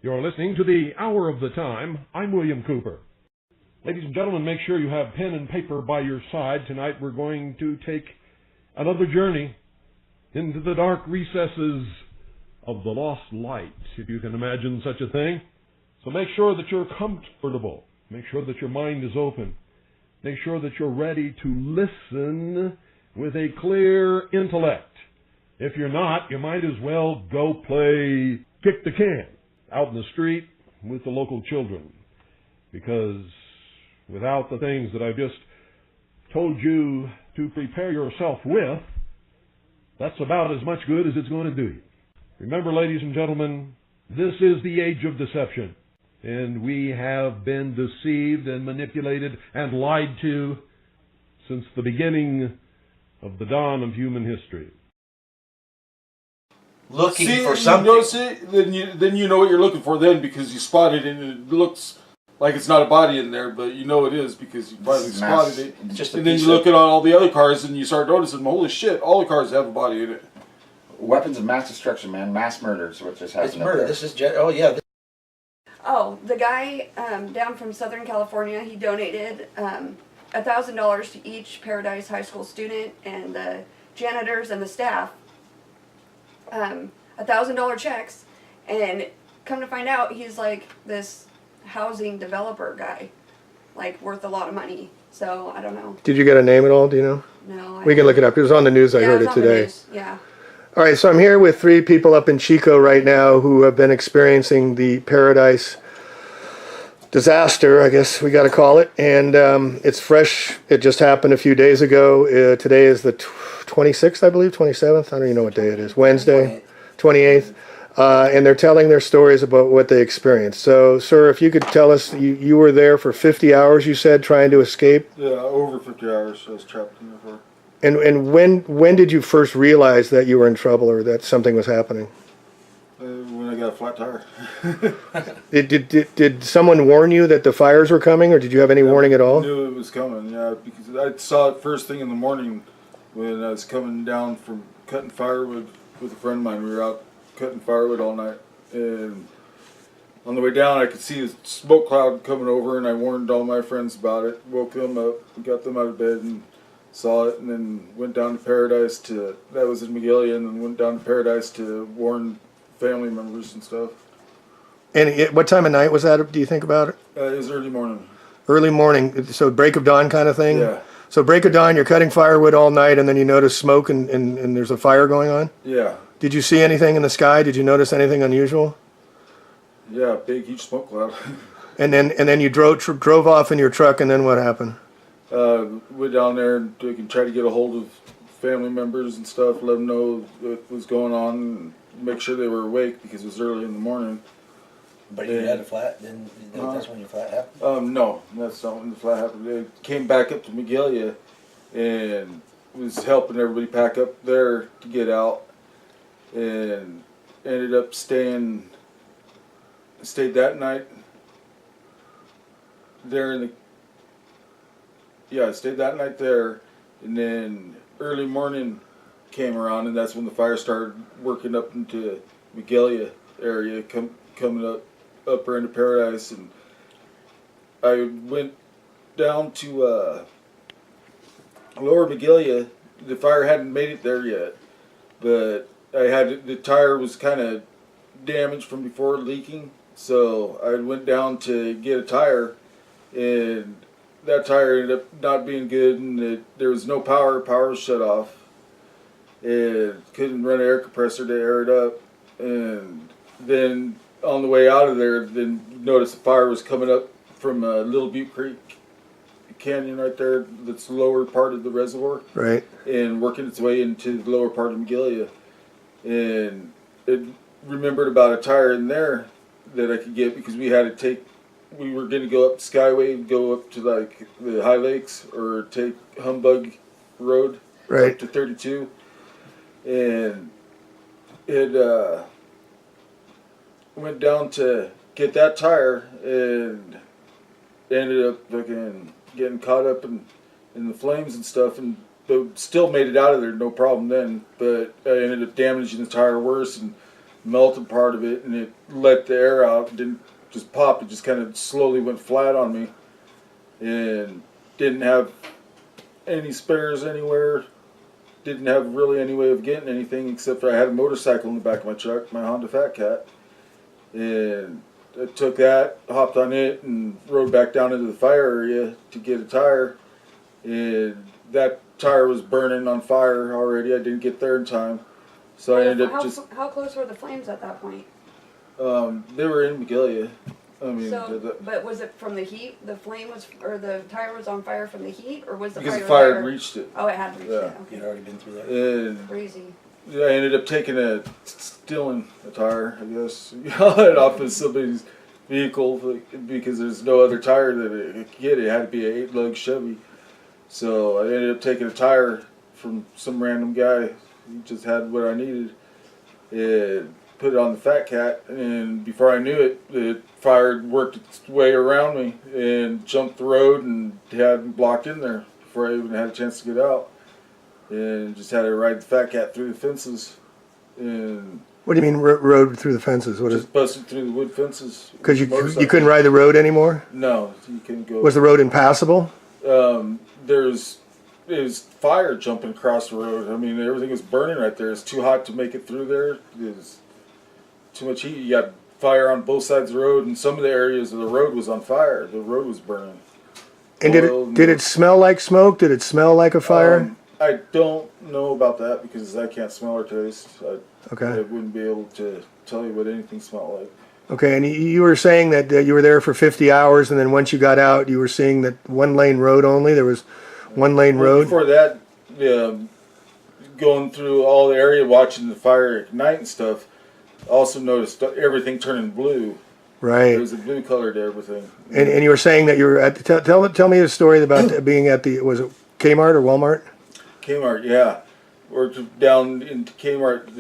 You're listening to the Hour of the Time. I'm William Cooper. Ladies and gentlemen, make sure you have pen and paper by your side. Tonight we're going to take another journey into the dark recesses of the lost light, if you can imagine such a thing. So make sure that you're comfortable. Make sure that your mind is open. Make sure that you're ready to listen with a clear intellect. If you're not, you might as well go play kick the can out in the street with the local children. Because without the things that I've just told you to prepare yourself with, that's about as much good as it's going to do you. Remember, ladies and gentlemen, this is the age of deception. And we have been deceived and manipulated and lied to since the beginning of the dawn of human history. Looking for something. Then you know what you're looking for then, because you spotted it and it looks like it's not a body in there, but you know it is because you finally spotted it. And then you look at all the other cars and you start noticing, holy shit, all the cars have a body in it. Weapons of mass destruction, man. Mass murders, what just happened. It's murder. This is the guy down from Southern California, he donated $1,000 to each Paradise High School student and the janitors and the staff. $1,000 checks, and come to find out, he's like this housing developer guy, like worth a lot of money. So I don't know. Did you get a name at all? Do you know? No. We can look it up. It was on the news. I heard it today. Yeah. All right. So I'm here with 3 people up in Chico right now who have been experiencing the Paradise disaster, I guess we got to call it, and it's fresh. It just happened a few days ago. Today is the 26th, I believe, 27th. I don't even know what day it is. Wednesday, 28th. And they're telling their stories about what they experienced. So, sir, if you could tell us, you were there for 50 hours, you said, trying to escape? Yeah, over 50 hours I was trapped in there for. And when did you first realize that you were in trouble or that something was happening? When I got a flat tire. Did someone warn you that the fires were coming, or did you have any warning at all? I knew it was coming, yeah, because I saw it first thing in the morning when I was coming down from cutting firewood with a friend of mine. We were out cutting firewood all night, and on the way down I could see a smoke cloud coming over, and I warned all my friends about it, woke them up, got them out of bed and saw it, and then went down to Paradise that was in Magalia, and then went down to Paradise to warn family members and stuff. And what time of night was that, do you think about it? It was early morning. Early morning, so break of dawn kind of thing? Yeah. So break of dawn, you're cutting firewood all night, and then you notice smoke and there's a fire going on? Yeah. Did you see anything in the sky? Did you notice anything unusual? Yeah, big, huge smoke cloud. And then you drove off in your truck, and then what happened? Went down there and tried to get a hold of family members and stuff, let them know what was going on, and make sure they were awake because it was early in the morning. But you had a flat, then that's when your flat happened? No, that's not when the flat happened. They came back up to Magalia and was helping everybody pack up there to get out, and ended up stayed that night there I stayed that night there, and then early morning came around, and that's when the fire started working up into Magalia area, coming upper into Paradise, and I went down to lower Magalia. The fire hadn't made it there yet, but the tire was kind of damaged from before leaking, so I went down to get a tire, and that tire ended up not being good, and there was no power. Power was shut off, and couldn't run an air compressor to air it up. And then on the way out of there, then noticed the fire was coming up from Little Butte Creek Canyon right there. That's the lower part of the reservoir, right, and working its way into the lower part of Magalia. And it remembered about a tire in there that I could get, because we were going to go up Skyway, go up to like the High Lakes, or take Humbug Road, right, up to 32, and it went down to get that tire, and ended up getting caught up in the flames and stuff, and but still made it out of there, no problem then. But I ended up damaging the tire worse, and melted part of it, and it let the air out. It didn't just pop. It just kind of slowly went flat on me, and didn't have any spares anywhere. Didn't have really any way of getting anything except for I had a motorcycle in the back of my truck, my Honda Fat Cat, and I took that, hopped on it, and rode back down into the fire area to get a tire, and that tire was burning on fire already. I didn't get there in time, so I ended up How close were the flames at that point? They were in Magalia. I mean, But was it from the heat? The flame was, or the tire was on fire from the heat, or was the because fire the fire there? had reached it. Oh, it had reached it. Okay. You'd already been through that. And Crazy. I ended up stealing a tire, I guess, it off of somebody's vehicle because there's no other tire that it could get. It had to be an 8-lug Chevy. So I ended up taking a tire from some random guy. He just had what I needed. And put it on the Fat Cat, and before I knew it, the fire worked its way around me and jumped the road and had me blocked in there before I even had a chance to get out. And just had to ride the Fat Cat through the fences, and What do you mean road through the fences? What is? just busted through the wood fences. Because you Motorcycle. couldn't ride the road anymore? No, you couldn't go. Was the road impassable? There's fire jumping across the road. I mean, everything was burning right there. It's too hot to make it through there. There's too much heat. You got fire on both sides of the road, and some of the areas of the road was on fire. The road was burning. And did it smell like smoke? Did it smell like a fire? I don't know about that because I can't smell or taste. I Okay. wouldn't be able to tell you what anything smelled like. Okay, and you were saying that you were there for 50 hours, and then once you got out, you were seeing that one-lane road only? There was one-lane road? Before that, going through all the area, watching the fire ignite and stuff, also noticed everything turning blue. Right. It was a blue color to everything. And you were saying that you were at the, tell me a story about being at the, was it Kmart or Walmart? Kmart, yeah. Or down into Kmart,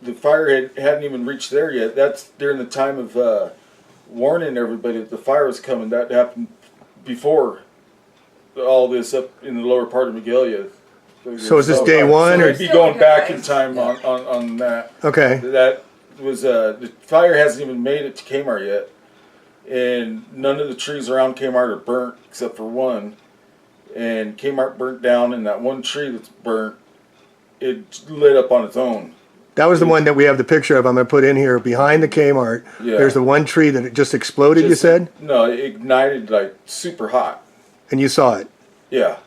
the fire hadn't even reached there yet. That's during the time of warning everybody that the fire was coming. That happened before all this up in the lower part of Magalia. So is this day one, So or? it'd be going back in time on that. Okay. That was the fire hasn't even made it to Kmart yet, and none of the trees around Kmart are burnt except for one. And Kmart burnt down, and that one tree that's burnt, it lit up on its own. That was the one that we have the picture of. I'm going to put in here behind the Kmart. Yeah. There's the one tree that it just exploded, you said? No, it ignited like super hot. And you saw it. Yeah.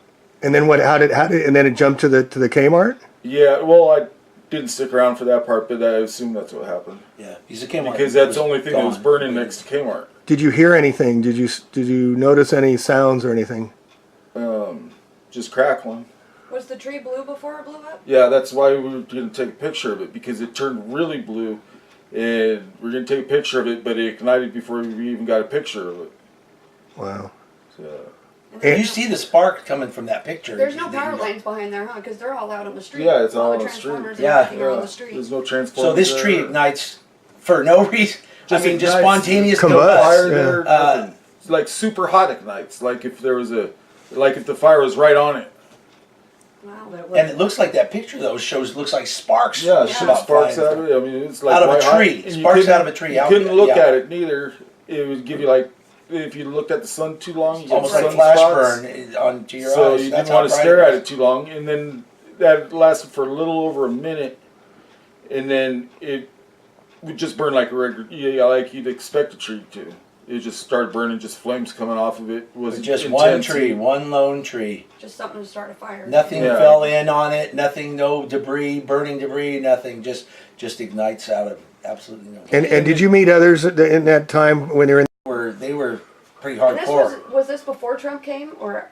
And then what, how did, and then it jumped to the Kmart? Yeah, well, I didn't stick around for that part, but I assume that's what happened. Yeah, he's a Kmart. Because that's the only thing that was burning next to Kmart. Did you hear anything? Did you notice any sounds or anything? Just crackling. Was the tree blue before it blew up? Yeah, that's why we were going to take a picture of it, because it turned really blue, and we're going to take a picture of it, but it ignited before we even got a picture of it. Wow. So, And you see the spark coming from that picture. There's no power lines behind there, huh? Because they're all out on the street. Yeah, it's all the on the street. transformers Yeah. and everything are on the street. There's no transformer. So this tree ignites for no reason. Just just ignites. spontaneous Combust. Fire Yeah. there, nothing. It's like super hot ignites. Like if there was like if the fire was right on it. Wow. And it looks like that picture though looks like sparks. Yeah, it Yeah. shoots about sparks flying out of it. I mean, it's like out of a white hot. tree. And you Sparks couldn't- out of a tree. You Out couldn't there, look yeah. at it neither. It would give you like if you looked at the sun too long, you get Almost like sun flash spots. burn onto your So eyes. you That's didn't want to how bright stare at is. it too long, and then that lasted for a little over a minute, and then it would just burn like a regular, like you'd expect a tree to. It just started burning, just flames coming off of it. Was With just intense. one tree, one lone tree. Just something to start a fire. Nothing Yeah. fell in on it. Nothing, no debris, burning debris. Nothing. Just ignites out of absolutely no. And did you meet others in that time when they were in? They were pretty And this hardcore. was this before Trump came, or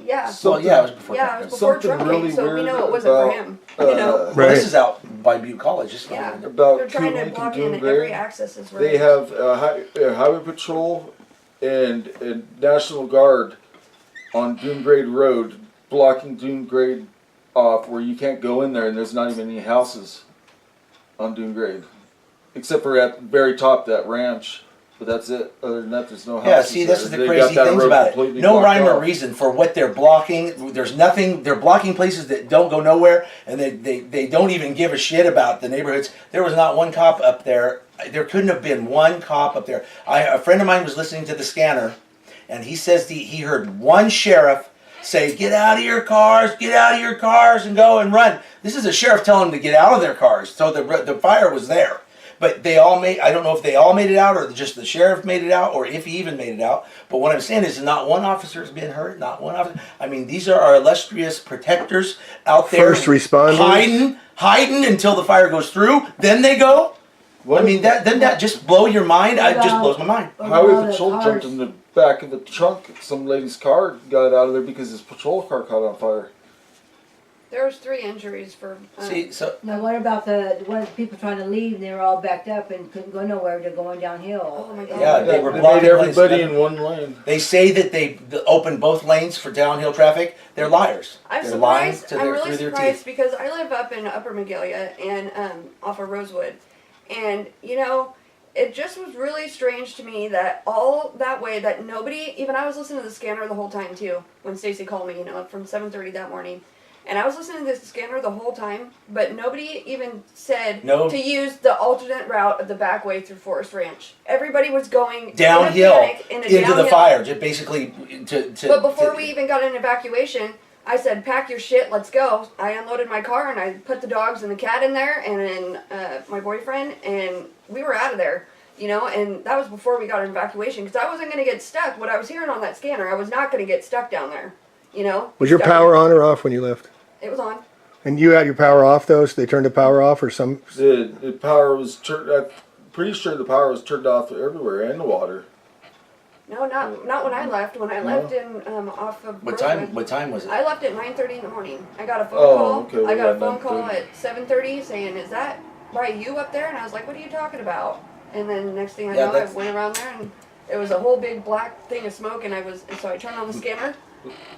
yeah? So yeah, it was before. Yeah, it Trump. was before Something Trump really came, so we weird know it wasn't for about, him. You know, Well, Right. this is out by Butte College. This is yeah. about They're trying to Lincoln block Doom in Grade. every access is where They have a highway patrol and a National Guard on Doom Grade Road, blocking Doom Grade off where you can't go in there, and there's not even any houses on Doom Grade, except for at the very top that ranch. But that's it. Other than that, there's no houses. Yeah, see, this there. is the They crazy got that things road about it. completely No blocked rhyme or off. reason for what they're blocking. There's nothing. They're blocking places that don't go nowhere, and they don't even give a shit about the neighborhoods. There was not one cop up there. There couldn't have been one cop up there. A friend of mine was listening to the scanner, and he says he heard one sheriff say, "Get out of your cars, and go and run." This is a sheriff telling them to get out of their cars. So the fire was there. But they all made, I don't know if they all made it out or just the sheriff made it out or if he even made it out. But what I'm saying is not one officer has been hurt, not one officer. I mean, these are our illustrious protectors out there. First responders. Hiding until the fire goes through, then they go. What I mean, doesn't that just blow your mind? It just blows my mind. Highway patrol jumped in the back of the trunk. Some lady's car got out of there because his patrol car caught on fire. There was 3 injuries for. See, so Now what about the people trying to leave and they were all backed up and couldn't go nowhere? They're going downhill. Oh my God. yeah, they were They blocking made everybody lanes. in one lane. They say that they opened both lanes for downhill traffic. They're liars. I'm They're lying surprised. to I'm their, really through their surprised teeth. because I live up in Upper Magalia and off of Rosewood, and you know, it just was really strange to me that all that way that nobody, even I was listening to the scanner the whole time too when Stacy called me, you know, from 7:30 that morning. And I was listening to the scanner the whole time, but nobody even said to use the alternate route of the back way through Forest Ranch. Everybody was going Downhill into the downhill. fire, just basically to. But before we even got an evacuation, I said, "Pack your shit, let's go." I unloaded my car and I put the dogs and the cat in there, and then my boyfriend, and we were out of there. You know, and that was before we got an evacuation because I wasn't going to get stuck. What I was hearing on that scanner, I was not going to get stuck down there. You know. Was your power on or off when you left? It was on. And you had your power off though, so they turned the power off or some? The power was turned. I'm pretty sure the power was turned off everywhere and the water. No, not when I left. When I left in off of What Rosewood, time? What time was it? I left at 9:30 in the morning. I got a phone Oh, call. okay, I got well, a phone call 9:30. at 7:30 saying, "Is that by you up there?" And I was like, "What are you talking about?" And then next thing I Yeah, know, I that's- went around there and it was a whole big black thing of smoke. And so I turned on the scanner,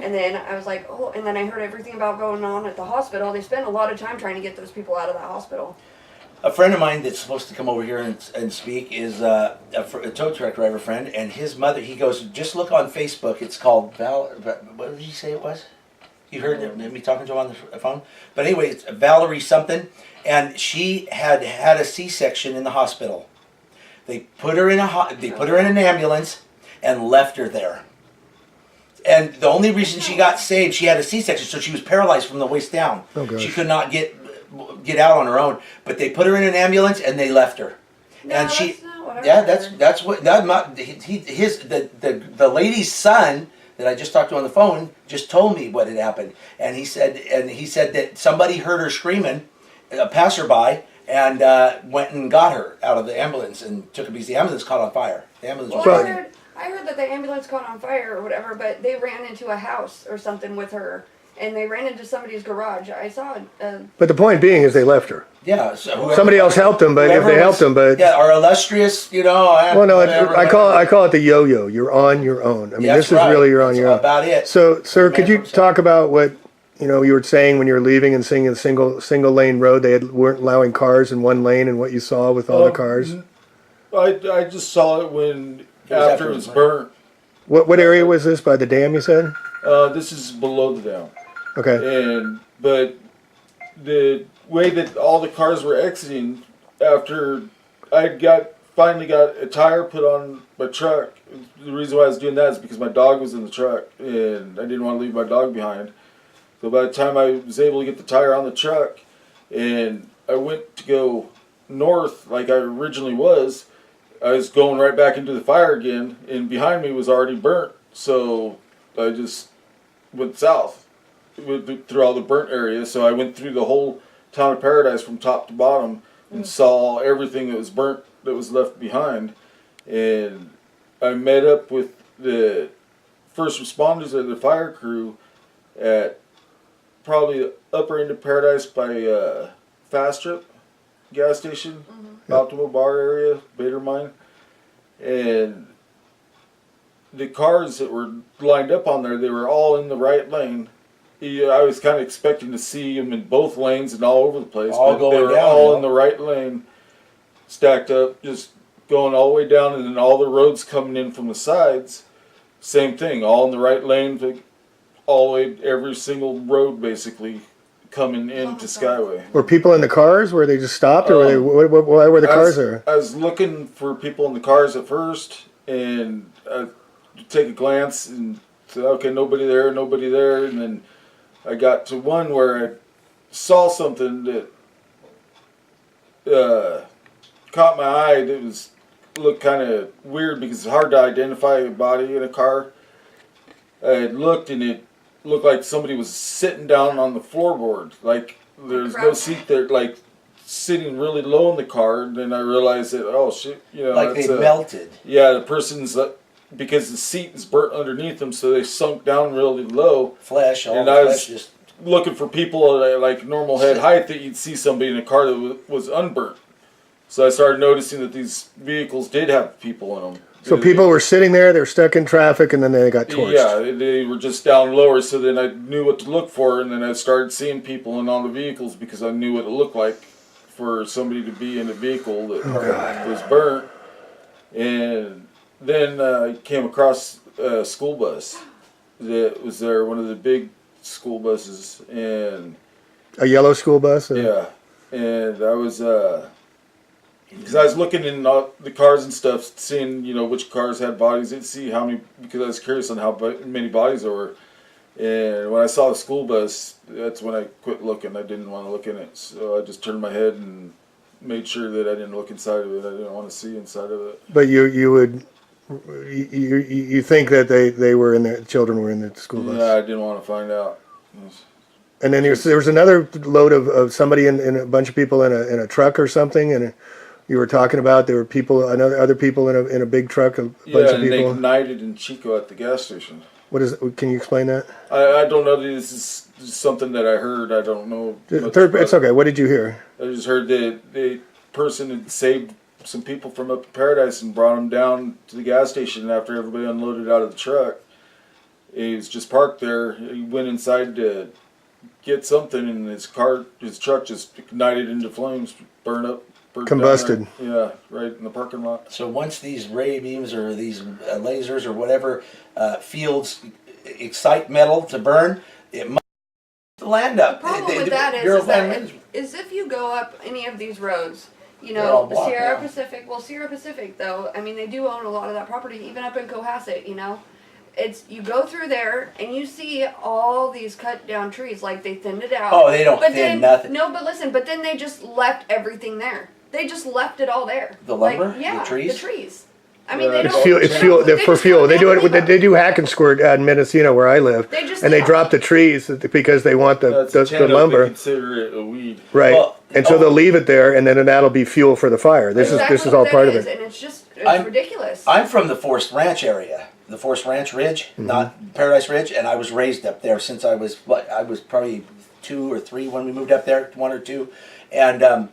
and then I was like, "Oh!" And then I heard everything about going on at the hospital. They spent a lot of time trying to get those people out of the hospital. A friend of mine that's supposed to come over here and speak is a tow truck driver friend, and his mother. He goes, just look on Facebook. It's called What did you say it was? You heard me talking to him on the phone. But anyway, it's Valerie something, and she had a C-section in the hospital. They put her in an ambulance and left her there. And the only reason she got saved, she had a C-section, so she was paralyzed from the waist down. Oh, gosh. She could not get out on her own. But they put her in an ambulance and they left her. No, and that's she, not what I yeah, heard. that's what the lady's son that I just talked to on the phone just told me what had happened. And he said that somebody heard her screaming, a passerby, and went and got her out of the ambulance and took her because the ambulance caught on fire. The ambulance was Well, burning. I heard that the ambulance caught on fire or whatever, but they ran into a house or something with her, and they ran into somebody's garage. I saw But the point being is they left her. Yeah, so whoever- Somebody else helped them, but if whoever they was- helped them, but yeah, our illustrious, well, no, whatever, I call it the yo-yo. You're on your own. I mean, Yeah, this that's is right. really you're on That's your own. about it. So, sir, could you Man, talk about what you were saying when you were leaving and seeing a single lane road? They weren't allowing cars in one lane, and what you saw with all the cars. I just saw it when after it was burnt. What area was this? By the dam, you said? This is below the dam. Okay. But the way that all the cars were exiting after I finally got a tire put on my truck. The reason why I was doing that is because my dog was in the truck and I didn't want to leave my dog behind. So by the time I was able to get the tire on the truck and I went to go north like I originally was, I was going right back into the fire again, and behind me was already burnt. So I just went south through all the burnt areas. So I went through the whole town of Paradise from top to bottom and saw everything that was burnt that was left behind. And I met up with the first responders of the fire crew at probably the upper end of Paradise by Fast Strip gas station, Optimal Bar area, Bader Mine. And the cars that were lined up on there, they were all in the right lane. I was kind of expecting to see them in both lanes and all over the place, All but going they were down, all yeah. in the right lane, stacked up, just going all the way down, and then all the roads coming in from the sides, same thing, all in the right lane, all the way, every single road basically coming into Skyway. Were people in the cars? Were they just stopped, or were they, why were the cars there? I was looking for people in the cars at first, and I take a glance and said, okay, nobody there, and then I got to one where I saw something that caught my eye. That looked kind of weird because it's hard to identify a body in a car. I looked, and it looked like somebody was sitting down on the floorboard, like there's no seat there, like sitting really low in the car. And then I realized that, oh shit, Like they melted. Yeah, the person's because the seat is burnt underneath them, so they sunk down really low. Flesh, all and the I flesh was just looking for people at like normal head height that you'd see somebody in a car that was unburnt. So I started noticing that these vehicles did have people in them. So people were sitting there, they're stuck in traffic, and then they got torched. Yeah, they were just down lower, so then I knew what to look for, and then I started seeing people in all the vehicles because I knew what it looked like for somebody to be in a vehicle that was burnt. And then I came across a school bus that was there, one of the big school buses, and A yellow school bus? yeah, and I was because I was looking in the cars and stuff, seeing which cars had bodies, and see how many, because I was curious on how many bodies there were. And when I saw the school bus, that's when I quit looking. I didn't want to look in it, so I just turned my head and made sure that I didn't look inside of it. I didn't want to see inside of it. But you think that they were in there, children were in the school bus? Yeah, I didn't want to find out. And then there was another load of somebody in a bunch of people in a truck or something, and you were talking about there were people, other people in a big truck, a bunch of people. Yeah, and they ignited in Chico at the gas station. Can you explain that? I don't know. This is something that I heard. I don't know. It's okay. What did you hear? I just heard that the person had saved some people from up in Paradise and brought them down to the gas station after everybody unloaded out of the truck. He was just parked there. He went inside to get something, and his truck just ignited into flames, burnt Combusted. Yeah, right in the parking lot. So once these ray beams or these lasers or whatever fields excite metal to burn, it must land up. The problem with that is if you go up any of these roads, Sierra Pacific though, I mean, they do own a lot of that property, even up in Cohasset, you go through there and you see all these cut down trees, like they thinned it out. Oh, they don't thin nothing. No, but listen, but then they just left everything there. They just left it all there. The lumber? Yeah, the trees? The trees. I mean, they It's don't. fuel. It's fuel. For fuel. They do it. They do hack and squirt at Mendocino where I live, they drop the trees because they want the lumber. They consider it a weed. Right, so they'll leave it there, and then that'll be fuel for the fire. This is all part of it. And it's ridiculous. I'm from the Forest Ranch area, the Forest Ranch Ridge, not Paradise Ridge, and I was raised up there since I was probably 2 or 3 when we moved up there, 1 or 2, and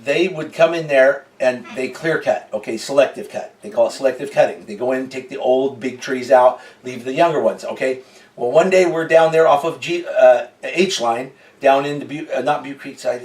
they would come in there and they clear cut, selective cut. They call it selective cutting. They go in and take the old big trees out, leave the younger ones, Well, one day we're down there off of H line, down in the not Butte Creek side,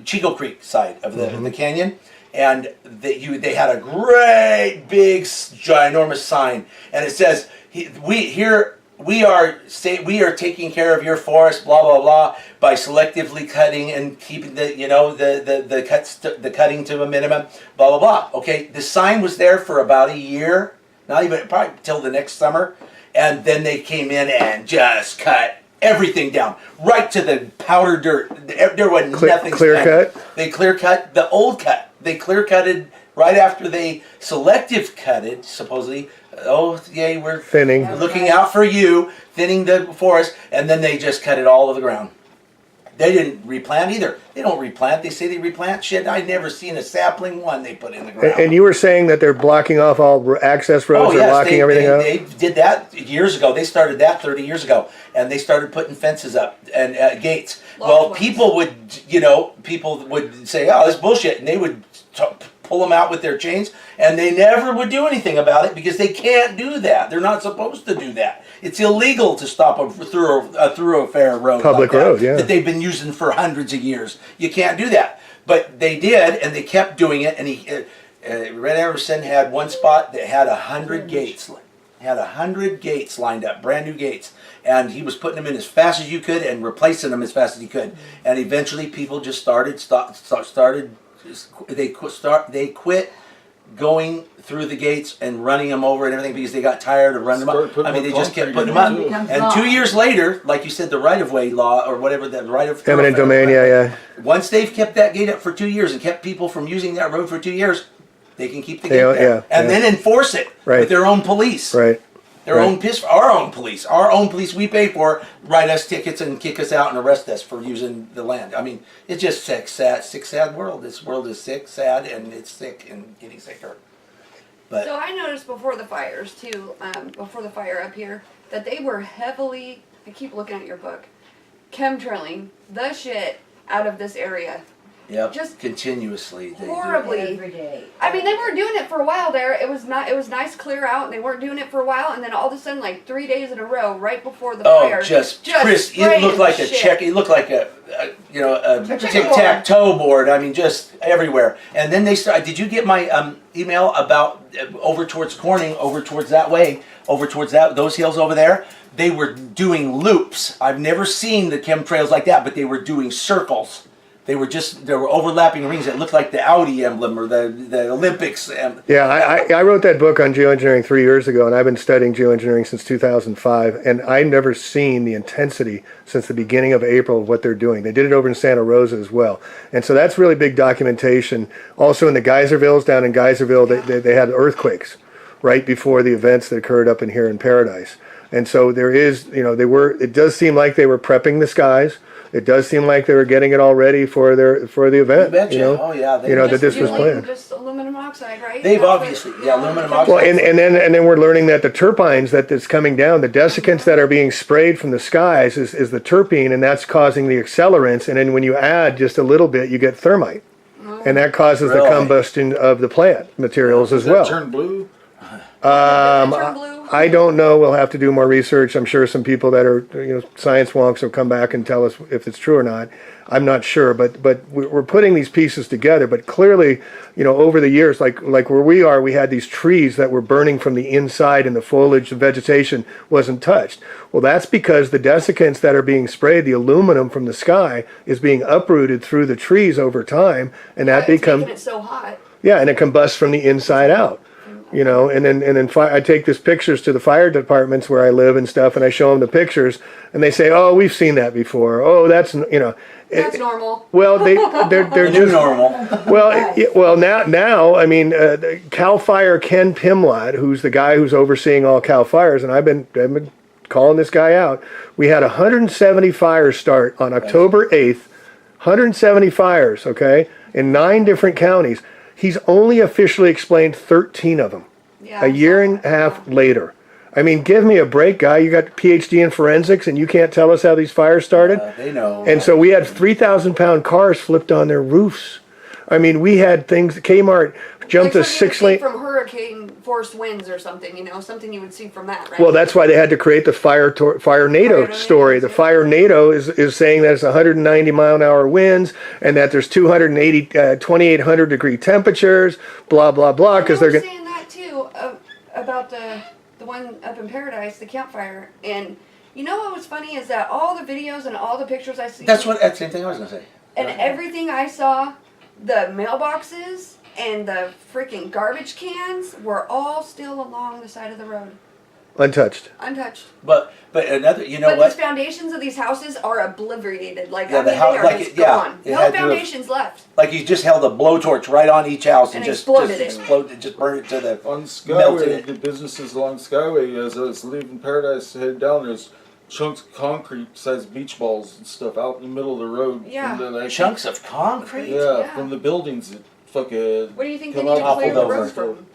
Chico Creek side of the canyon, and they had a great big ginormous sign, and it says, we are taking care of your forest, blah blah blah, by selectively cutting and keeping the cutting to a minimum, blah blah blah. Okay, the sign was there for about a year, not even probably till the next summer, and then they came in and just cut everything down right to the powder dirt. There was nothing. Clear cut. They clear cut the old cut. They clear cutted right after they selective cutted, supposedly. Oh, yay, we're thinning, looking out for you, thinning the forest, and then they just cut it all to the ground. They didn't replant either. They don't replant. They say they replant shit. I've never seen a sapling one they put in the ground. And you were saying that they're blocking off all access roads, they're blocking everything up? They did that years ago. They started that 30 years ago, and they started putting fences up and gates. People would say, "Oh, this bullshit," and they would pull them out with their chains, and they never would do anything about it because they can't do that. They're not supposed to do that. It's illegal to stop a thoroughfare road, public road, that they've been using for hundreds of years. You can't do that. But they did, and they kept doing it. And Red Emerson had one spot that had 100 gates. Had 100 gates lined up, brand new gates, and he was putting them in as fast as you could and replacing them as fast as he could. And eventually, people just they quit going through the gates and running them over and everything because they got tired of running them up. I mean, they just kept putting them up. And 2 years later, like you said, the right-of-way law or whatever, the right of Eminent domain, yeah. Once they've kept that gate up for 2 years and kept people from using that road for 2 years, they can keep the gate there and then enforce it with their own police. Right. Our own police we pay for, write us tickets and kick us out and arrest us for using the land. I mean, it's just sick, sad world. This world is sick, sad, and it's sick and getting sicker. But So I noticed before the fires too, before the fire up here, that they were heavily, I keep looking at your book, chemtrailing the shit out of this area. yep, just continuously. They do. Horribly. Every day. I mean, they weren't doing it for a while there. It was nice clear out, and they weren't doing it for a while, and then all of a sudden, like 3 days in a row, right before the fire, Chris, it looked like a check. It looked like a tic-tac-toe board. I mean, just everywhere. And then they started. Did you get my email about over towards Corning, over towards that way, over towards those hills over there? They were doing loops. I've never seen the chemtrails like that, but they were doing circles. They were overlapping rings that looked like the Audi emblem or the Olympics. Yeah, I wrote that book on geoengineering 3 years ago, and I've been studying geoengineering since 2005, and I've never seen the intensity since the beginning of April of what they're doing. They did it over in Santa Rosa as well. And so that's really big documentation. Also in the Geyservilles, down in Geyserville, they had earthquakes right before the events that occurred up in here in Paradise. And so there is, it does seem like they were prepping the skies. It does seem like they were getting it all ready for the event. You betcha. Oh yeah. That this was planned. Just aluminum oxide, right? They've obviously, aluminum oxide. Well, and then we're learning that the terpenes that's coming down, the desiccants that are being sprayed from the skies is the terpene, and that's causing the accelerants. And then when you add just a little bit, you get thermite, and that causes the combustion of the plant materials as well. Does that turn blue? Turn blue? I don't know. We'll have to do more research. I'm sure some people that are science wonks will come back and tell us if it's true or not. I'm not sure, but we're putting these pieces together. But clearly, over the years, like where we are, we had these trees that were burning from the inside, and the foliage, the vegetation wasn't touched. Well, that's because the desiccants that are being sprayed, the aluminum from the sky, is being uprooted through the trees over time, and that becomes making it so hot. Yeah, and it combusts from the inside out. And then I take these pictures to the fire departments where I live and stuff, and I show them the pictures, and they say, "Oh, we've seen that before. Oh, that's That's normal." Well, they're just normal. Well, now I mean, Cal Fire Ken Pimlott, who's the guy who's overseeing all Cal Fires, and I've been calling this guy out. We had 170 fires start on October 8th, 170 fires, okay, in 9 different counties. He's only officially explained 13 of them. Yeah, a year and a half later. I mean, give me a break, guy. You got a PhD in forensics, and you can't tell us how these fires started? They know. And so we had 3,000-pound cars flipped on their roofs. I mean, we had things. Kmart jumped a 6-lane from hurricane force winds or something. Something you would see from that, right? Well, that's why they had to create the Fire NATO story. The Fire NATO is saying that it's 190 mile an hour winds, and that there's 2,800 degree temperatures. Blah blah blah. Because they're saying that too about the one up in Paradise, the campfire. And what was funny is that all the videos and all the pictures I see. That's same thing I was gonna say. And everything I saw, the mailboxes and the freaking garbage cans were all still along the side of the road. untouched. But another, but what? These foundations of these houses are obliterated. They are just gone. No foundations left. Like you just held a blowtorch right on each house and just exploded just burned it to the on Skyway. The businesses along Skyway, as I was leaving Paradise, headed down, there's chunks of concrete sized beach balls and stuff out in the middle of the road. Yeah. Chunks of concrete? Yeah, from the buildings that fucking. What do you think they need to clear the road from?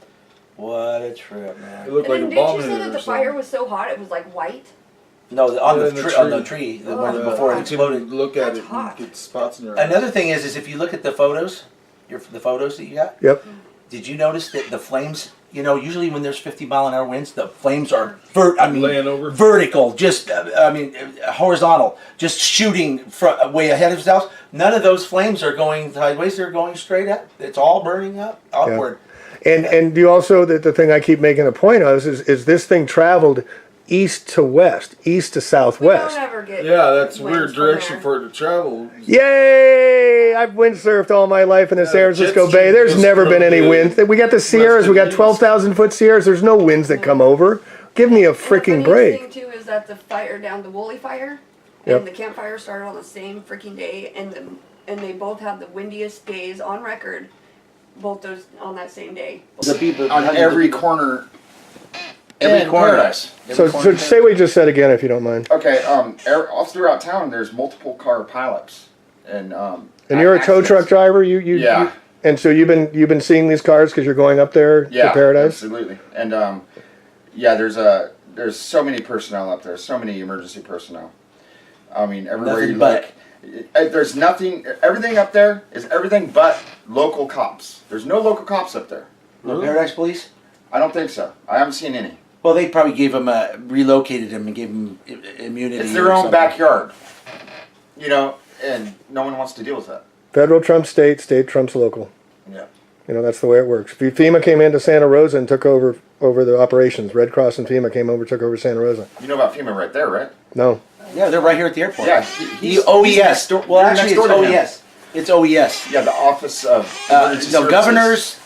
What a trip, man. It looked like a bomb. Did you say that the fire was so hot it was like white? No, on the tree, the one before it exploded. Look at it and get spots in your eyes. Another thing is if you look at the photos, the photos that you got. Yep. Did you notice that the flames? Usually when there's 50 mile an hour winds, the flames are laying over, vertical, just horizontal, just shooting way ahead of his house. none of those flames are going sideways. They're going straight up. It's all burning up upward. And you also, the thing I keep making a point of is this thing traveled east to west, east to We southwest. don't ever get Yeah, that's winds weird from direction there. for it to travel. Yay! I've windsurfed all my life in the San Francisco jet Bay. ski There's just never been any from winds. We got the Sierras. We got 12,000-foot Sierras. There's no winds that come over. Give me a And the freaking funniest break. thing too is that the fire down the Woolly fire Yep. and the campfire started on the same freaking day, and they both had the windiest days on record. Both those on that same day. The people On every corner. Every in corner. Paradise. So say what you just said again, if you don't mind. Okay, all throughout town, there's multiple car pileups, and And you're a tow truck driver. You Yeah. and so you've been seeing these cars because you're going up there Yeah, to Paradise. absolutely. And yeah, there's so many personnel up there, so many emergency personnel. I mean, everywhere Nothing you but. look, there's nothing. Everything up there is everything but local cops. There's no local cops up there. The Paradise Police. I don't think so. I haven't seen any. Well, they probably gave him relocated him and gave him immunity. It's or their own something. backyard, you know, and no one wants to deal with that. Federal trumps state, state trumps local. Yeah. You know, that's the way it works. FEMA came into Santa Rosa and took over the operations. Red Cross and FEMA came over, took over Santa Rosa. You know about FEMA right there, right? No. Yeah, they're right here at the airport. Yeah. The OES. next door- Well, they're actually, next it's door to him. OES. It's OES. Yeah, the Office of Emergency No, Services. governors.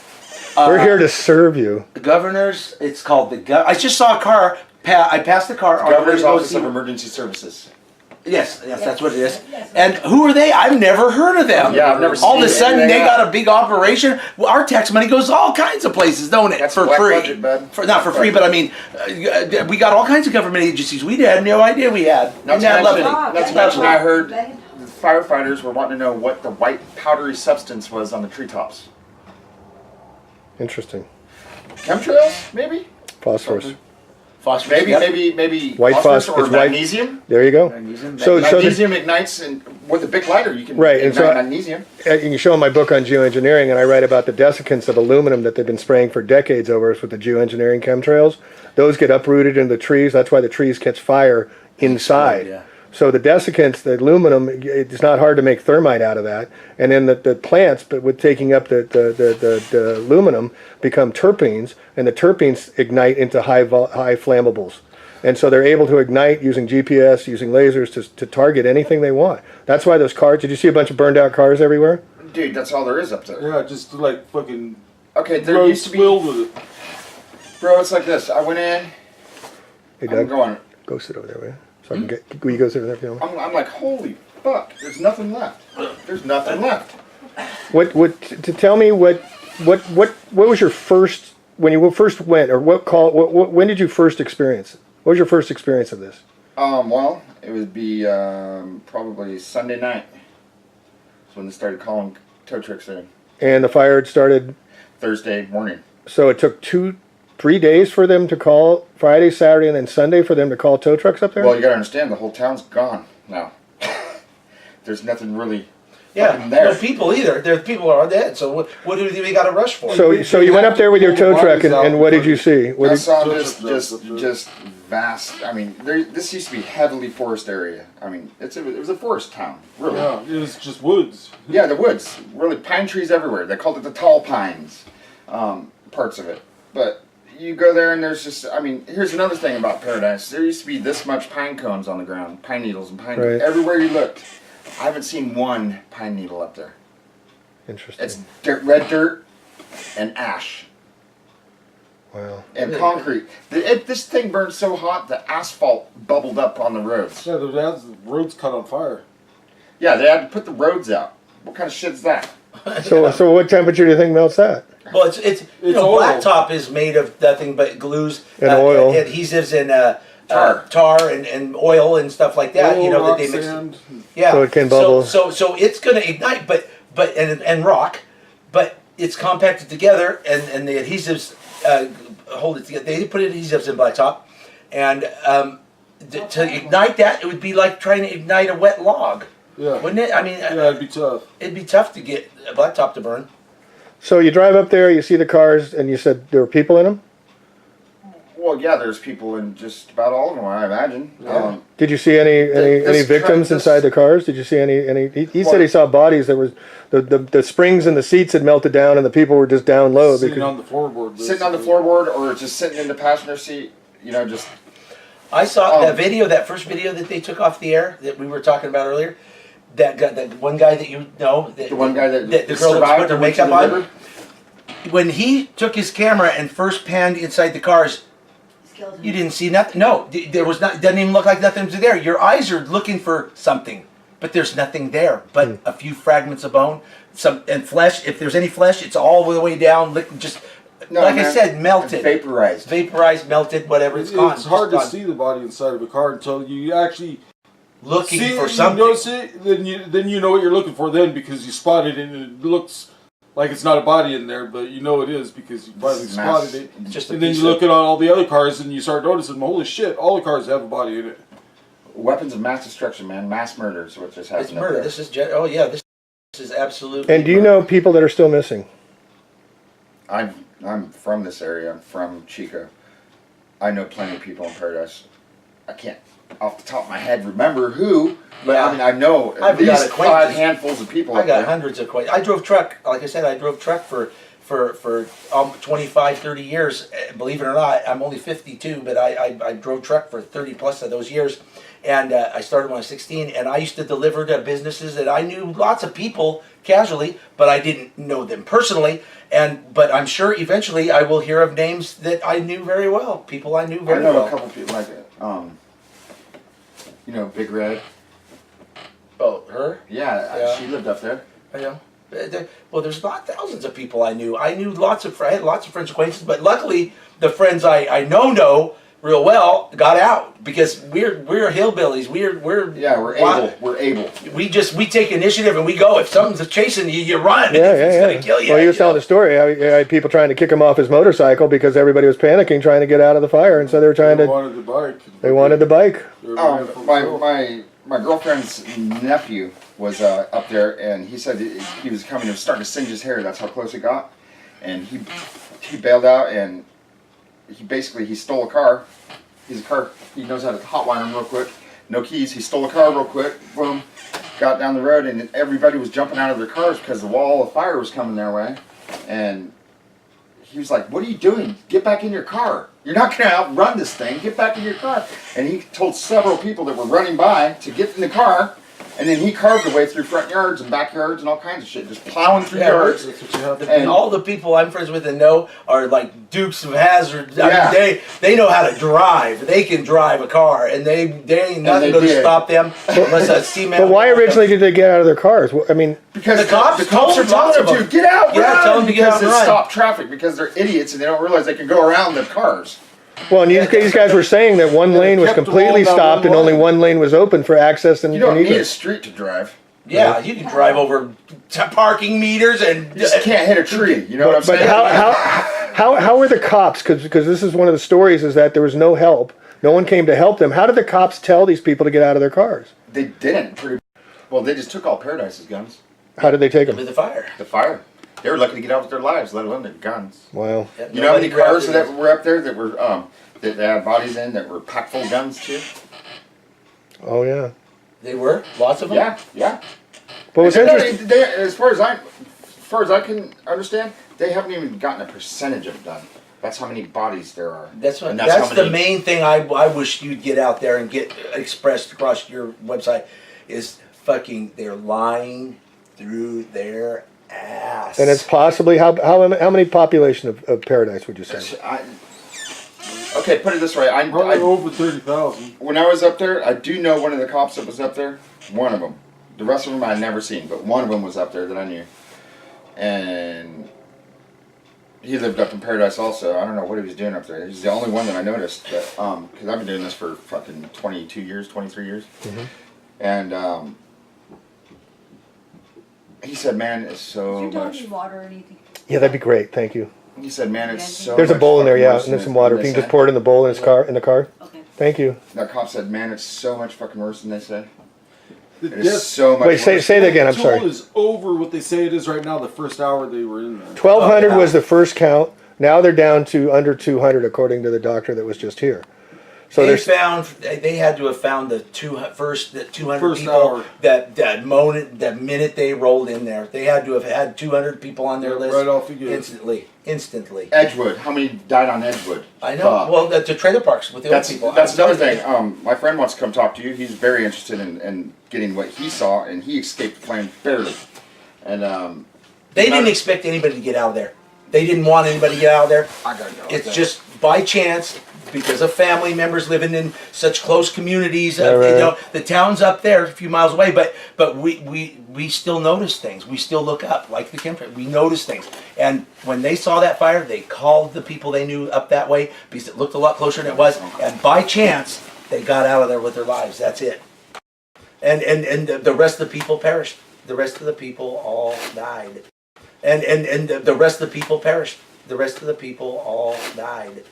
We're here to serve you. Governors. It's called the. I just saw a car. I passed the car. on the way Governor's to go Office see- of Emergency Services. Yes, that's what it is. And who are they? I've never heard of them. Yeah, I've never All of a seen sudden, anything they like got a big operation. Well, our tax money goes all kinds of places, don't it? That's for black free. budget, bud. Not for free, but I mean, we got all kinds of government agencies we had no idea we had. Not And to I love mention, it. not to mention I heard the firefighters were wanting to know what the white powdery substance was on the treetops. Interesting. Chemtrails, maybe? Phosphorus. Phosphorus. Maybe White phosphorus phos- or it's white- magnesium. There you go. Magnesium. So the, Magnesium ignites, and with a big lighter, you can Right, and ignite so- magnesium. you can show in my book on geoengineering, and I write about the desiccants of aluminum that they've been spraying for decades over us with the geoengineering chemtrails. Those get uprooted into the trees. That's why the trees catch fire inside. Yeah. So the desiccants, the aluminum, it's not hard to make thermite out of that. And then the plants, but with taking up the aluminum, become terpenes, and the terpenes ignite into high flammables. And so they're able to ignite using GPS, using lasers to target anything they want. That's why those cars, did you see a bunch of burned out cars everywhere? Dude, that's all there is up there. Yeah, just like fucking Okay, there roads used to be, filled with it. bro, it's like this. I went in, Hey, I'm Doug, going, go sit over there, will you? So I can get, will you go sit over there if you don't mind? I'm like, holy fuck, there's nothing left. There's nothing left. To tell me what was your first, when you first went, or when did you first experience it? What was your first experience of this? Well, it would be probably Sunday night. That's when they started calling tow trucks in. And the fire had started, Thursday morning. so it took 3 days for them to call, Friday, Saturday, and then Sunday for them to call tow trucks up there? Well, you gotta understand, the whole town's gone now. There's nothing really Yeah, fucking there. no people either. The people are dead. So what do we got to rush for? so you went up there with your tow truck, and what did you see? What I did, saw Tow this trucks up there. just vast. I mean, this used to be heavily forest area. I mean, it was a forest town, really. Yeah, it was just woods. Yeah, the woods, really pine trees everywhere. They called it the tall pines, parts of it. But you go there and there's just, I mean, here's another thing about Paradise. There used to be this much pine cones on the ground, pine needles and pine Right. everywhere you looked. I haven't seen one pine needle up there. interesting. It's red dirt and ash Wow. and concrete. This thing burned so hot the asphalt bubbled up on the roads. Yeah, the roads caught on fire. Yeah, they had to put the roads out. What kind of shit's that? So what temperature do you think melts that? Well, it's oil. blacktop is made of nothing but glues, And oil. adhesives, and Tar. tar and oil and stuff like that. Oil, you know rock, that they mix. sand. Yeah. So it can bubble. So it's going to ignite, but and rock, but it's compacted together, and the adhesives hold it together. They put adhesives in blacktop, and to ignite that, it would be like trying to ignite a wet log, Yeah. wouldn't it? I mean, Yeah, it'd be tough. it'd be tough to get a blacktop to burn. So you drive up there, you see the cars, and you said there were people in them? Well, yeah, there's people in just about all of them, I imagine. Did you see any this victims this- inside the cars? Did you see any? He said Well- he saw bodies that was the springs and the seats had melted down and the people were just down low. Sitting on the floorboard. Sitting on the floorboard or just sitting in the passenger seat, just... I saw that first video that they took off the air that we were talking about earlier. That guy, that one guy that you know, The one guy that the girl that survived put her and went to makeup the on. river? When he took his camera and first panned inside the cars, Skeleton. you didn't see nothing. No, there was not. Doesn't even look like nothing was there. Your eyes are looking for something, but there's nothing there. But a few fragments of bone, and flesh. If there's any flesh, it's all the way down. Just No, like I man, said, melted, vaporized. melted, whatever. It's gone. It's hard just to gone. see the body inside of a car until you actually Looking see for it, something. You notice it, then you know what you're looking for. Then because you spotted it, and it looks like it's not a body in there, but you know it is because you finally spotted it. It's just a And then piece you of- look at all the other cars and you start noticing, holy shit, all the cars have a body in it. Weapons of mass destruction, man. Mass murder is what just happened. It's up murder. there. This is oh yeah. This is absolutely. And do you know people that are still missing? I'm from this area. I'm from Chico. I know plenty of people in Paradise. I can't, off the top of my head, remember who, but Yeah. I mean, I know at I've got least 5 acquaintances. handfuls of people. I up got there. hundreds of questions. I drove truck. Like I said, I drove truck for 25, 30 years. Believe it or not, I'm only 52, but I drove truck for 30 plus of those years. And I started when I was 16, and I used to deliver to businesses that I knew lots of people casually, but I didn't know them personally. But I'm sure eventually I will hear of names that I knew very well, people I knew I very know well. a couple people like that. Big Red. Oh, her? Yeah, she lived up there. I know. Well, there's not thousands of people I knew. I had lots of friends, acquaintances, but luckily the friends I know real well got out because we're hillbillies. We're able. We're able. We take initiative and we go. If something's chasing you, you run. Yeah, It's gonna kill you. Well, he was telling the story. How he had people trying to kick him off his motorcycle because everybody was panicking, trying to get out of the fire, and so they were trying They to. wanted the bike. They wanted the bike. They were buying it for sale. My girlfriend's nephew was up there, and he said he was coming. He was starting to singe his hair. That's how close it got, and he bailed out, and he stole a car. He knows how to hotwire him real quick. No keys. He stole a car real quick. Boom, got down the road, and everybody was jumping out of their cars because the wall of fire was coming their way, and he was like, "What are you doing? Get back in your car. You're not going to outrun this thing. Get back in your car." And he told several people that were running by to get in the car, and then he carved away through front yards and backyards and all kinds of shit, just plowing through yards. That's what you have to And all the people I'm friends with and know are like Dukes of Hazzard. I Yeah. mean, they know how to drive. They can drive a car, and they ain't nothing they going to did. stop them unless a cement. But why originally did they get out of their cars? I mean, Because The cops are told telling lots them of to them. get out, Yeah, run, tell them to get out because and they run. stop traffic because they're idiots and they don't realize they can go around the cars. well, and these guys were saying that one lane was kept them completely all down stopped and one only line. one lane was open for access and You don't need a egress. street to drive. Yeah, you can drive over parking meters and You just can't hit a tree. You know what I'm But saying? how were the cops? Because this is one of the stories is that there was no help. No one came to help them. How did the cops tell these people to get out of their cars? They didn't. Well, they just took all Paradise's guns. How did they take them? with the fire. The fire. They were lucky to get out with their lives, let alone their guns. Wow. Yeah, You know how many nobody cars grabbed that it. were up there that were that they had bodies in that were packed full of guns too? Oh yeah. They were lots of them. Yeah. But what's interesting? As far as I can understand, they haven't even gotten a percentage of it done. That's how many bodies there are. That's what. And That's how the many- main thing I wish you'd get out there and get expressed across your website is fucking they're lying through their ass. And it's possibly how many population of Paradise would you say? Okay, put it this way. Probably over 30,000. When I was up there, I do know one of the cops that was up there. One of them. The rest of them I'd never seen, but one of them was up there that I knew. And he lived up in Paradise also. I don't know what he was doing up there. He's the only one that I noticed. Because I've been doing this for fucking 22 years, 23 years. Mm-hmm. And he said, man, it's so Is your dog much. need water or anything? Yeah, that'd be great. Thank you. He said, man, it's so There's a much bowl in there, fucking yeah, worse and there's than some water. If they you can just say. pour it in the bowl in the car. Okay. Thank you. That cop said, man, it's so much fucking worse than they say. The It is death so much Wait, worse. say that again. I'm toll sorry. is over what they say it is right now. The first hour they were in there. 1,200 Oh, yeah. was the first count. Now they're down to under 200, according to the doctor that was just here. So They had to have found the 200 First people hour. that minute they rolled in there. They had to have had 200 people on their list Right off the gate. instantly. Edgewood. How many died on Edgewood? I know. Well, the trailer parks with the old people. That's another thing. My friend wants to come talk to you. He's very interested in getting what he saw, and he escaped the flame barely. And They didn't expect anybody to get out of there. They didn't want anybody to get out of there. I gotta go. It's just by chance, because of family members living in such close communities. Yeah, right. You know, the town's up there a few miles away, but we still notice things. We still look up, like the campsite. We notice things. And when they saw that fire, they called the people they knew up that way because it looked a lot closer than it was. And by chance, they got out of there with their lives. That's it. And the rest of the people perished. The rest of the people all died. And the rest of the people perished. The rest of the people all died.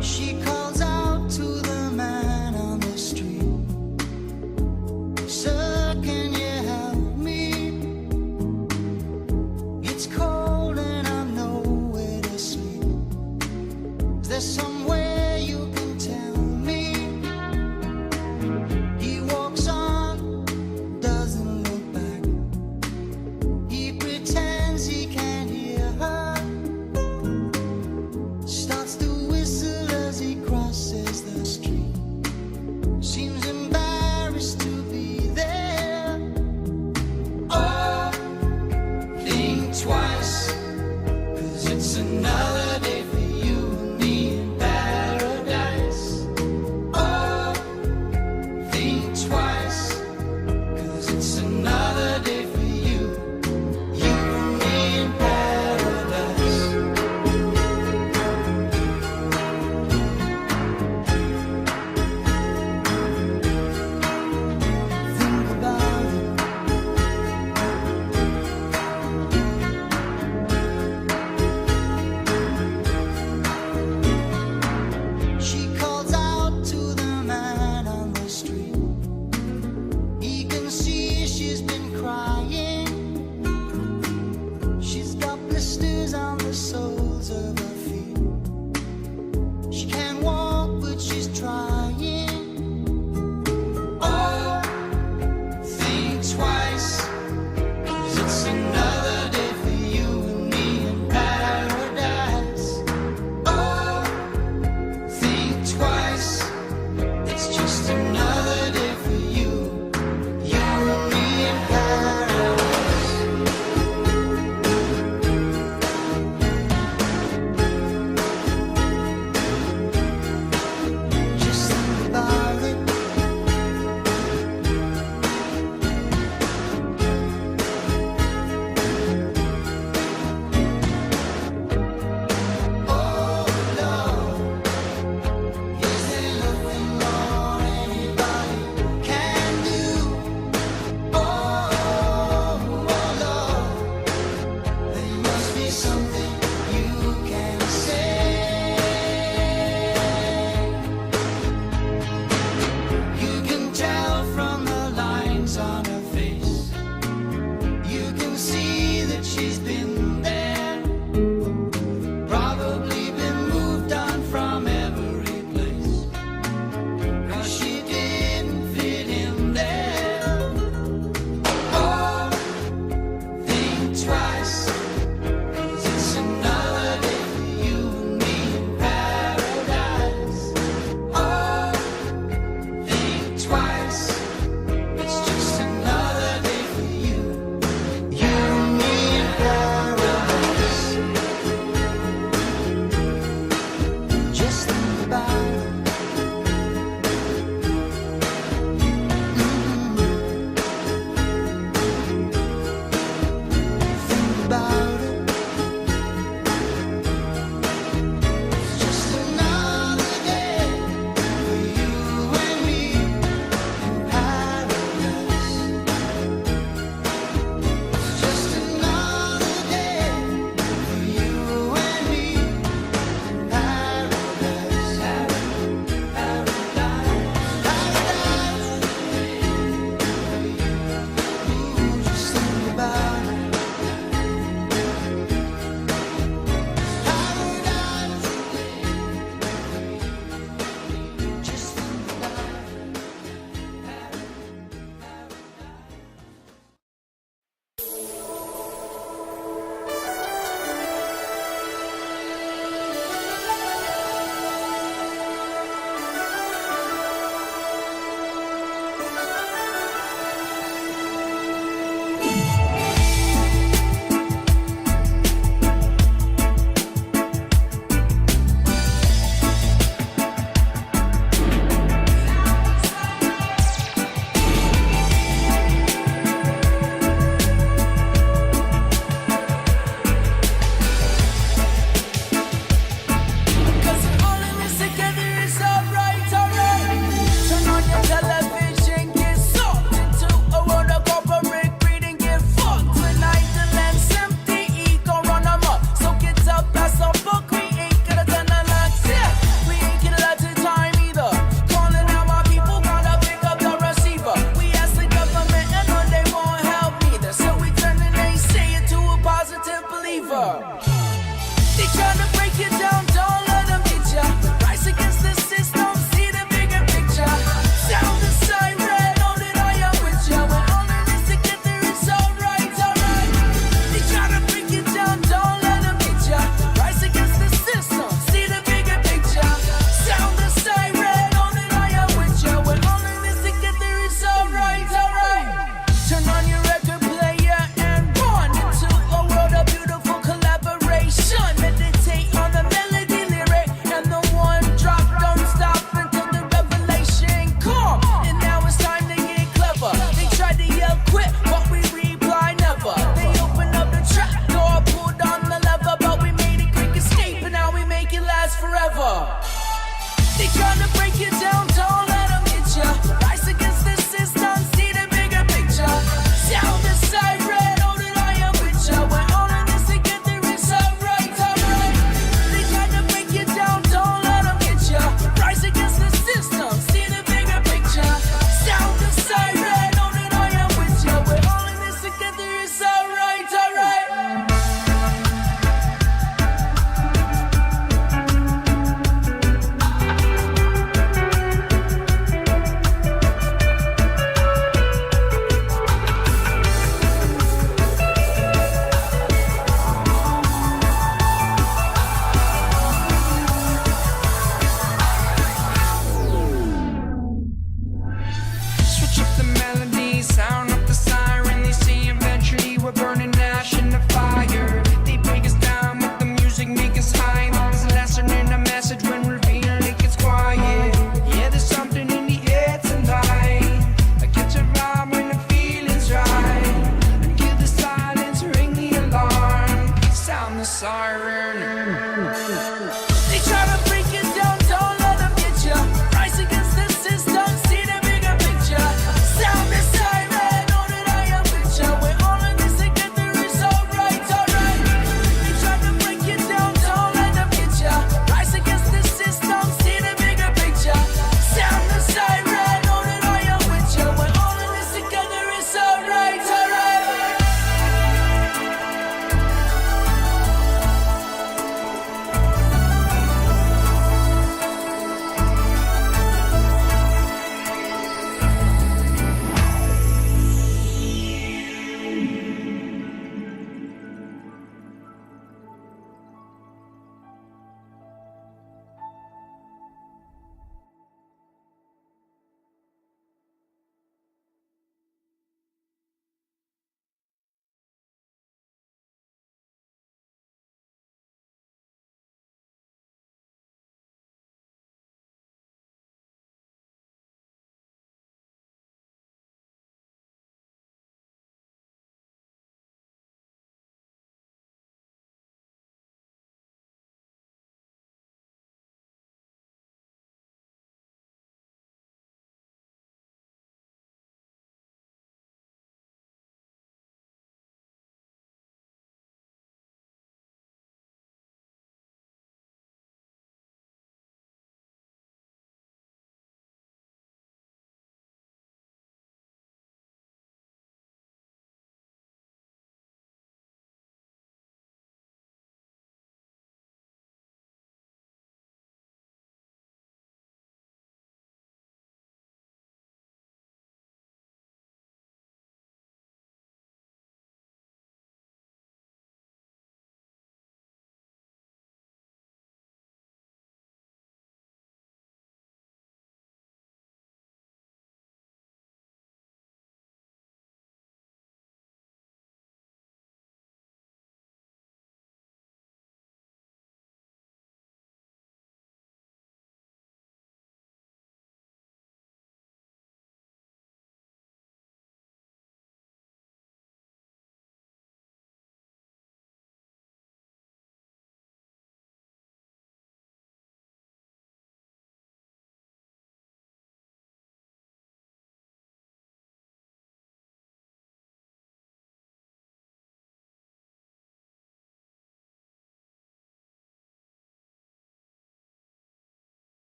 She calls out to the man on the street. Sir, can you help me? It's cold and I'm nowhere to sleep. Is there somewhere you can tell me? He walks on, doesn't look back. He pretends he can't hear her. Starts to whistle as he crosses the street. Seems embarrassed to be there. quit.